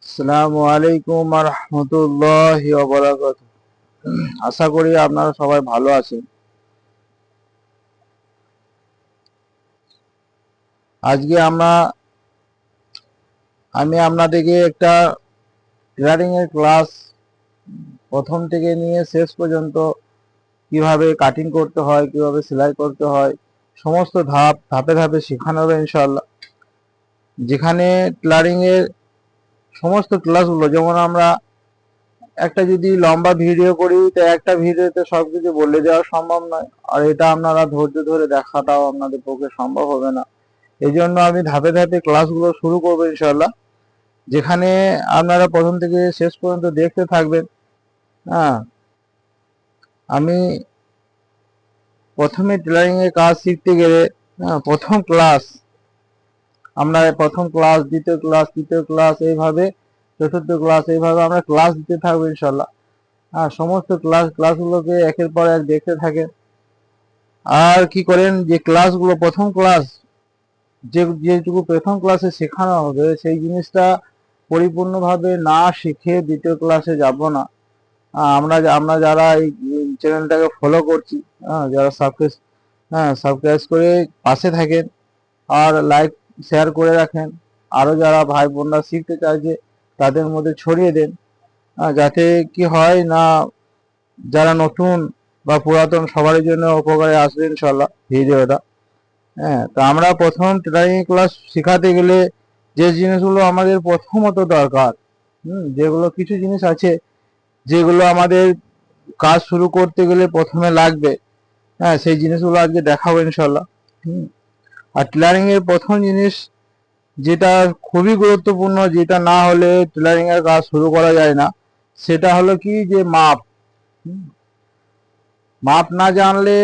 আসসালামু আলাইকুম ওয়া রাহমাতুল্লাহি ওয়া বারাকাতুহু। আশা করি আপনারা সবাই ভালো আছেন। আজকে আমি আপনাদেরকে একটা টেলারিং এর ক্লাস প্রথম থেকে নিয়ে শেষ পর্যন্ত কিভাবে কাটিং করতে হয়, কিভাবে সেলাই করতে হয়, সমস্ত ধাপে ধাপে শেখানো হবে ইনশাআল্লাহ। যেখানে টেলারিং এর সমস্ত ক্লাসগুলো, যেমন আমরা একটা যদি লম্বা ভিডিও করি তো একটা ভিডিওতে সবকিছু বলে দেওয়া সম্ভব নয়, আর এটা আপনারা ধৈর্য ধরে দেখাটাও আপনাদের পক্ষে সম্ভব হবে না। এই জন্য আমি ধাপে ধাপে ক্লাসগুলো শুরু করবো ইনশাল্লাহ, যেখানে আপনারা প্রথম থেকে শেষ পর্যন্ত দেখতে থাকবেন। হ্যাঁ, আমি প্রথমে টেলারিং এর কাজ শিখতে গেলে প্রথম ক্লাস, প্রথম ক্লাস, দ্বিতীয় ক্লাস, তৃতীয় ক্লাস, এইভাবে চতুর্থ ক্লাস, এইভাবে আমরা ক্লাস দিতে থাকবো ইনশাল্লাহ। সমস্ত ক্লাসগুলোকে একের পর এক দেখতে থাকেন। আর কি করেন, যে ক্লাসগুলো প্রথম ক্লাস, যেটুকু প্রথম ক্লাসে শেখানো হবে সেই জিনিসটা পরিপূর্ণভাবে না শিখে দ্বিতীয় ক্লাসে যাব না। আমরা যারা এই চ্যানেলটাকে ফলো করছি, যারা সাবস্ক্রাইব করে পাশে থাকেন আর লাইক শেয়ার করে রাখেন, আরো যারা ভাই বোনরা শিখতে চাইছে তাদের মধ্যে ছড়িয়ে দেন, যাতে কি হয় না, যারা নতুন বা পুরাতন সবার জন্য উপকারে আসবে ইনশাল্লাহ ভিডিওটা। তো আমরা প্রথম টেলারিং ক্লাস শেখাতে গেলে যে জিনিসগুলো আমাদের প্রথমত দরকার, যেগুলো কিছু জিনিস আছে যেগুলো আমাদের কাজ শুরু করতে গেলে প্রথমে লাগবে, সেই জিনিসগুলো আজকে দেখাবো ইনশাল্লাহ। আর টেলারিং এর প্রথম জিনিস যেটা খুবই গুরুত্বপূর্ণ, যেটা না হলে টেলারিং এর কাজ শুরু করা যায় না, সেটা হলো কি, যে মাপ। মাপ না জানলে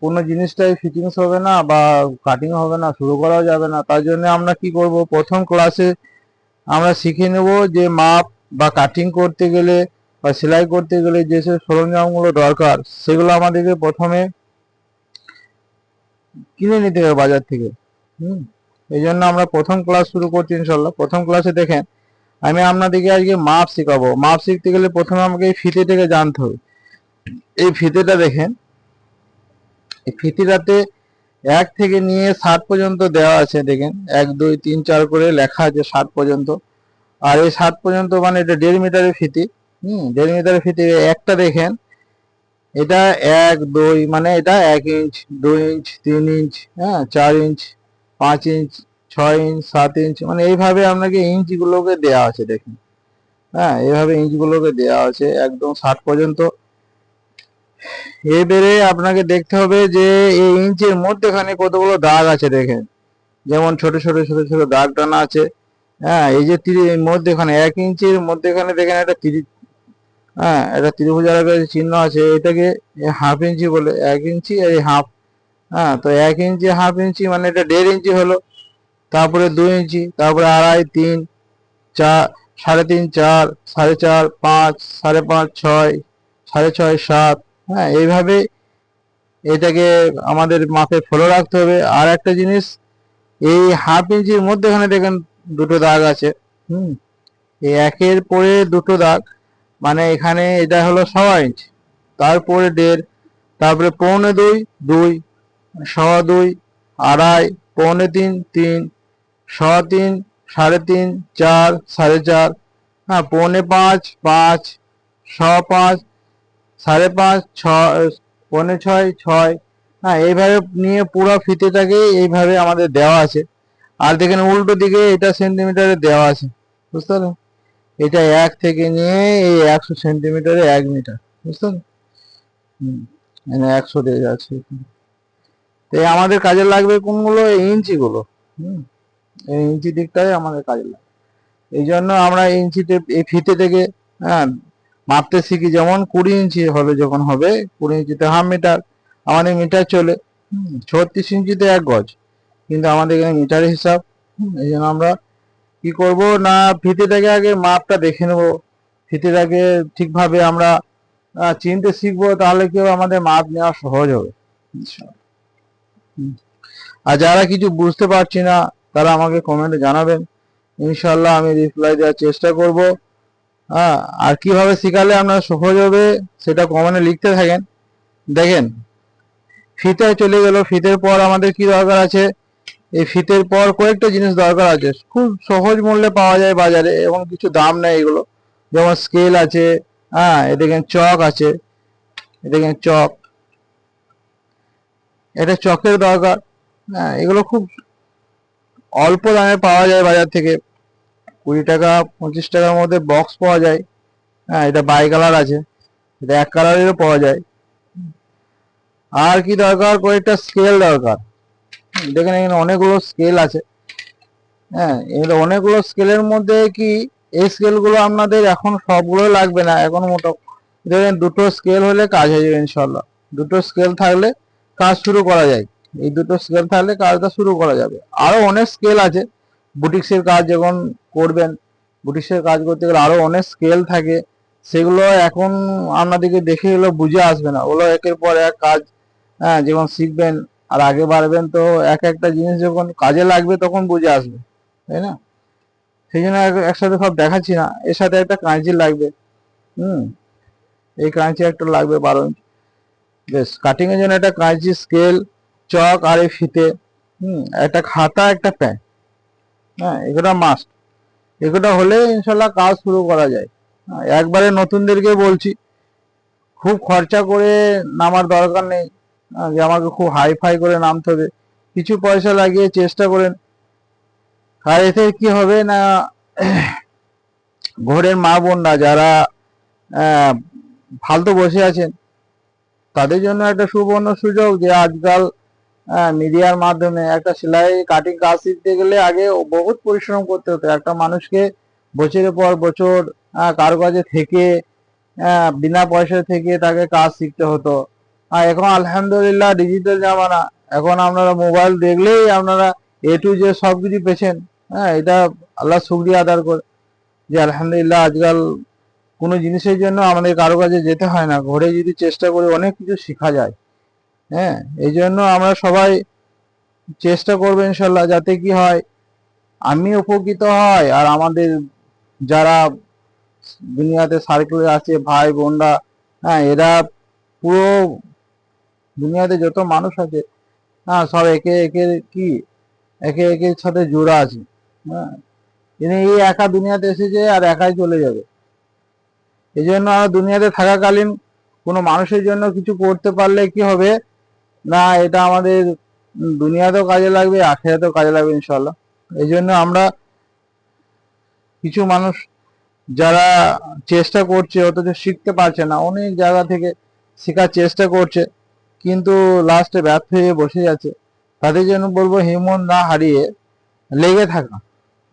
কোনো জিনিসটাই ফিটিংস হবে না বা কাটিং হবে না, শুরু করাও যাবে না। তার জন্য আমরা কি করব, প্রথম ক্লাসে আমরা শিখে নেব যে মাপ বা কাটিং করতে গেলে বা সেলাই করতে গেলে যেসব সরঞ্জামগুলো দরকার সেগুলো আমাদেরকে প্রথমে কিনে নিতে হবে বাজার থেকে। এই জন্য আমরা প্রথম ক্লাস শুরু করছি ইনশাল্লাহ। প্রথম ক্লাসে দেখেন, আমি আপনাদেরকে আজকে মাপ শেখাবো। মাপ শিখতে গেলে প্রথমে আমাকে এই ফিতেটাকে জানতে হবে। এই ফিতেটা দেখেন, এই ফিতেটাতে 1 থেকে নিয়ে 60 পর্যন্ত দেওয়া আছে। দেখেন 1 2 3 4 করে লেখা আছে 60 পর্যন্ত। আর এই 60 পর্যন্ত মানে এটা 1.5 মিটারের ফিতি। 1.5 মিটারের ফিতি একটা দেখেন, এটা 1 2 মানে এটা 1 inch, 2 inch, 3 inch, 4 inch, 5 inch, 6 inch, 7 inch, মানে এইভাবে আপনাকে ইঞ্চগুলোকে দেওয়া আছে। দেখেন, এইভাবে ইঞ্চগুলোকে দেওয়া আছে একদম 60 পর্যন্ত। এবারে আপনাকে দেখতে হবে যে এই ইঞ্চের মধ্যেখানে কতগুলো দাগ আছে। দেখেন, যেমন ছোট ছোট ছোট ছোট দাগ টানা আছে। এই যে মধ্যেখানে 1 ইঞ্চির মধ্যেখানে দেখেন একটা একটা ত্রিভুজার চিহ্ন আছে। এটাকে হাফ ইঞ্চি বলে, 1 ইঞ্চি আর হাফ। তো 1 ইঞ্চি হাফ ইঞ্চি মানে এটা 1.5 ইঞ্চি হলো। তারপরে 2 ইঞ্চি, তারপরে 2.5 3 4 3.5 4 4.5 5 5.5 6 6.5 7। এইভাবে এটাকে আমাদের মাপে ফলো রাখতে হবে। আর একটা জিনিস, এই হাফ ইঞ্চির মধ্যেখানে দেখেন দুটো দাগ আছে। এই একের পরে দুটো দাগ, মানে এখানে এটা হলো 1.5 ইঞ্চ, তারপরে 1.5, তারপরে 1.25 2, 2.25 2.5, 2.25 3, 3.25 3.5 4 4.5, 4.25 5, 5.5 5.5 6, 5.6 6। এইভাবে নিয়ে পুরো ফিতেটাকে এইভাবে আমাদের দেওয়া আছে। আর দেখেন উল্টো দিকে এটা সেন্টিমিটারে দেওয়া আছে, বুঝতে পারলেন? এটা 1 থেকে নিয়ে এই 100 সেন্টিমিটারে 1 মিটার, বুঝতে পারলেন? মানে 100 দিয়ে যাচ্ছে। তো আমাদের কাজে লাগবে কোনগুলো, ইঞ্চি গুলো। এই ইঞ্চি দিকটাই আমাদের কাজে লাগবে। এই জন্য আমরা ইঞ্চিতে এই ফিতে থেকে মাপতে শিখি। যেমন 20 ইঞ্চি হবে, যখন হবে 20 ইঞ্চিতে হাফ মিটার, আমাদের মিটার চলে। 36 ইঞ্চিতে 1 গজ, কিন্তু আমাদের এখানে মিটারের হিসাব। এই জন্য আমরা কি করব না, ফিতেটাকে আগে মাপটা দেখে নেব। ফিতেটাকে ঠিকভাবে আমরা চিনতে শিখবো, তাহলে কেউ আমাদের মাপ নেওয়া সহজ হবে। আর যারা কিছু বুঝতে পারছি না তারা আমাকে কমেন্টে জানাবেন, ইনশাল্লাহ আমি রিপ্লাই দেওয়ার চেষ্টা করব। হ্যাঁ, আর কিভাবে শিখালে আপনার সহজ হবে সেটা কমেন্টে লিখতে থাকেন। দেখেন, ফিতে চলে গেল। ফিতের পর আমাদের কি দরকার আছে? এই ফিতের পর কয়েকটা জিনিস দরকার আছে, খুব সহজ মূল্যে পাওয়া যায় বাজারে এবং কিছু দাম নেই এগুলো। যেমন স্কেল আছে, হ্যাঁ, এ দেখেন চক আছে, এ দেখেন চক, এটা চকের দরকার। হ্যাঁ, এগুলো খুব অল্প দামে পাওয়া যায় বাজার থেকে, 20 টাকা 25 টাকার মধ্যে বক্স পাওয়া যায়। হ্যাঁ, এটা বাই কালার আছে, এটা এক কালারেরও পাওয়া যায়। আর কি দরকার? কয়েকটা স্কেল দরকার। দেখেন এখানে অনেকগুলো স্কেল আছে। হ্যাঁ, এর অনেকগুলো স্কেলের মধ্যে কি এই স্কেলগুলো আপনাদের এখন সবগুলো লাগবে না, এখন মোটো দেখেন দুটো স্কেল হলে কাজ হয়ে যাবে ইনশাল্লাহ। দুটো স্কেল থাকলে কাজ শুরু করা যায়। এই দুটো স্কেল থাকলে কাজটা শুরু করা যাবে। আরো অনেক স্কেল আছে, বুটিক্সের কাজ যখন করবেন, বুটিক্সের কাজ করতে গেলে আরো অনেক স্কেল থাকে, সেগুলো এখন আপনাদেরকে দেখে গেলে বুঝে আসবে না, ওগুলো একের পর এক কাজ। হ্যাঁ, যখন শিখবেন আর আগে বাড়বেন তো এক একটা জিনিস যখন কাজে লাগবে তখন বুঝে আসবে, তাই না? সেই জন্য একসাথে সব দেখাচ্ছি না। এর সাথে একটা কাঁচি লাগবে। হুম, এই কাঁচি একটা লাগবে 12 ইঞ্চ। বেশ, কাটিং এর জন্য একটা কাঁচি, স্কেল, চক আর এই ফিতে, একটা খাতা, একটা প্যান। হ্যাঁ, এগুলো মাস্ট। এগুলো হলে ইনশাল্লাহ কাজ শুরু করা যায়। একবারে নতুনদেরকে বলছি, খুব খরচা করে নামার দরকার নেই। যে আমাকে খুব হাই ফাই করে নামতে হবে, কিছু পয়সা লাগিয়ে চেষ্টা করেন। আর এতে কি হবে না, ঘরের মা বোনরা যারা ফালতু বসে আছেন তাদের জন্য একটা সুবর্ণ সুযোগ, যে আজকাল মিডিয়ার মাধ্যমে একটা সেলাই কাটিং কাজ শিখতে গেলে আগে বহুত পরিশ্রম করতে হতো। একটা মানুষকে বছরের পর বছর কারো কাছে থেকে বিনা পয়সা থেকে তাকে কাজ শিখতে হতো। আর এখন আলহামদুলিল্লাহ ডিজিটাল জামানা, এখন আপনারা মোবাইল দেখলেই আপনারা A to Z সবকিছু পেছেন। হ্যাঁ, এটা আল্লাহ শুকরিয়া আদার করে যে আলহামদুলিল্লাহ আজকাল কোনো জিনিসের জন্য আমাদের কারো কাছে যেতে হয় না, ঘরে যদি চেষ্টা করে অনেক কিছু শেখা যায়। হ্যাঁ, এই জন্য আমরা সবাই চেষ্টা করবো ইনশাল্লাহ, যাতে কি হয় আমি উপকৃত হয় আর আমাদের যারা দুনিয়াতে সার্কেলে আছে ভাই বোনরা, হ্যাঁ, এরা পুরো দুনিয়াতে যত মানুষ আছে, হ্যাঁ, সব একে একে কি একে একের সাথে জোড়া আছে। হ্যাঁ, এই একা দুনিয়াতে এসেছে আর একাই চলে যাবে। এই জন্য দুনিয়াতে থাকাকালীন কোনো মানুষের জন্য কিছু করতে পারলে কি হবে না, এটা আমাদের দুনিয়াতেও কাজে লাগবে, আখিরাতেও কাজে লাগবে ইনশাল্লাহ। এই জন্য আমরা কিছু মানুষ যারা চেষ্টা করছে অথচ শিখতে পারছে না, অনেক জায়গা থেকে শেখার চেষ্টা করছে কিন্তু লাস্টে ব্যর্থ হয়ে বসে যাচ্ছে, তাদের জন্য বলবো হিম্মত না হারিয়ে লেগে থাকা।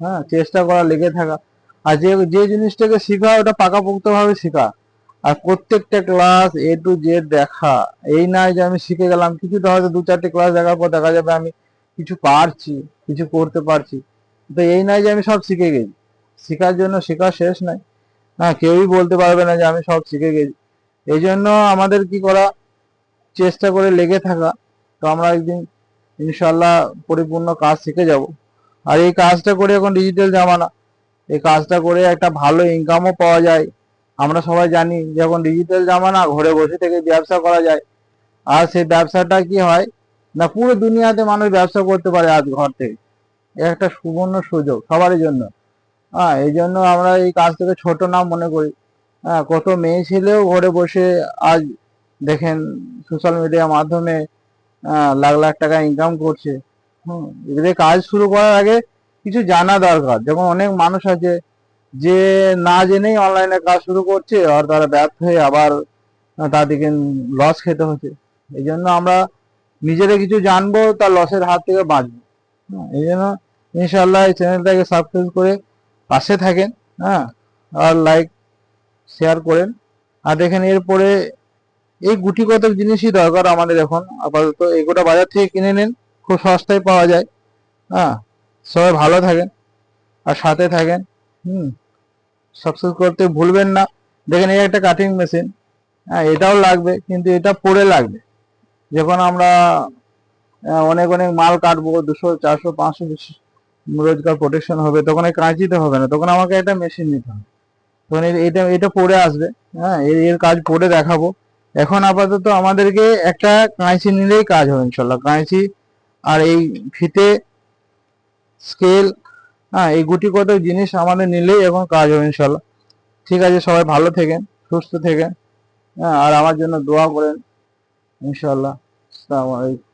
হ্যাঁ, চেষ্টা করা, লেগে থাকা। আর যে যে জিনিসটাকে শেখা ওটা পাকাপোক্তভাবে শেখা। আর প্রত্যেকটা ক্লাস A to Z দেখা। এই নয় যে আমি শিখে গেলাম, কিছুটা হয়তো 2-4টে ক্লাস দেখার পর দেখা যাবে আমি কিছু পারছি, কিছু করতে পারছি, তো এই নয় যে আমি সব শিখে গেছি। শেখার জন্য শেখা শেষ নাই। হ্যাঁ, কেউই বলতে পারবে না যে আমি সব শিখে গেছি। এই জন্য আমাদের কি করা, চেষ্টা করে লেগে থাকা। তো আমরা একদিন ইনশাল্লাহ পরিপূর্ণ কাজ শিখে যাব। আর এই কাজটা করে এখন ডিজিটাল জামানা, এই কাজটা করে একটা ভালো ইনকামও পাওয়া যায়। আমরা সবাই জানি যখন ডিজিটাল জামানা, ঘরে বসে থেকে ব্যবসা করা যায়। আর সেই ব্যবসাটা কি হয় না, পুরো দুনিয়াতে মানুষ ব্যবসা করতে পারে আজ ঘর থেকে। একটা সুবর্ণ সুযোগ সবারই জন্য। হ্যাঁ, এই জন্য আমরা এই কাজটাকে ছোট না মনে করি। হ্যাঁ, কত মেয়ে ছেলেও ঘরে বসে আজ দেখেন সোশ্যাল মিডিয়ার মাধ্যমে লাখ লাখ টাকা ইনকাম করছে। এদের কাজ শুরু করার আগে কিছু জানা দরকার। যেমন অনেক মানুষ আছে যে না জেনেই অনলাইনে কাজ শুরু করছে আর তারা ব্যর্থ হয়ে আবার তাদেরকে লস খেতে হচ্ছে। এই জন্য আমরা নিজেরা কিছু জানবো, তার লসের হাত থেকে বাঁচবো। এই জন্য ইনশাল্লাহ এই চ্যানেলটাকে সাবস্ক্রাইব করে পাশে থাকেন। হ্যাঁ, আর লাইক শেয়ার করেন। আর দেখেন এরপরে এই গুটি কতক জিনিসই দরকার আমাদের এখন আপাতত। এগুলো বাজার থেকে কিনে নিন, খুব সস্তায় পাওয়া যায়। হ্যাঁ, সবাই ভালো থাকেন আর সাথে থাকেন। হুম, সাবস্ক্রাইব করতে ভুলবেন না। দেখেন এই একটা কাটিং মেশিন, হ্যাঁ, এটাও লাগবে কিন্তু এটা পরে লাগবে। যখন আমরা অনেক অনেক মাল কাটবো, 200 400 500 রোজগার প্রোটেকশন হবে, তখন এই কাঁচিতে হবে না, তখন আমাকে একটা মেশিন নিতে হবে, তখন এটা এটা পড়ে আসবে। হ্যাঁ, এর কাজ পড়ে দেখাবো। এখন আপাতত আমাদেরকে একটা কাঁচি নিলেই কাজ হবে ইনশাল্লাহ। কাঁচি আর এই ফিতে, স্কেল, হ্যাঁ, এই গুটি কত জিনিস আমাদের নিলেই এখন কাজ হবে ইনশাল্লাহ। ঠিক আছে, সবাই ভালো থাকেন, সুস্থ থাকেন, হ্যাঁ, আর আমার জন্য দোয়া করেন ইনশাল্লাহ। আসসালামু আলাইকুম।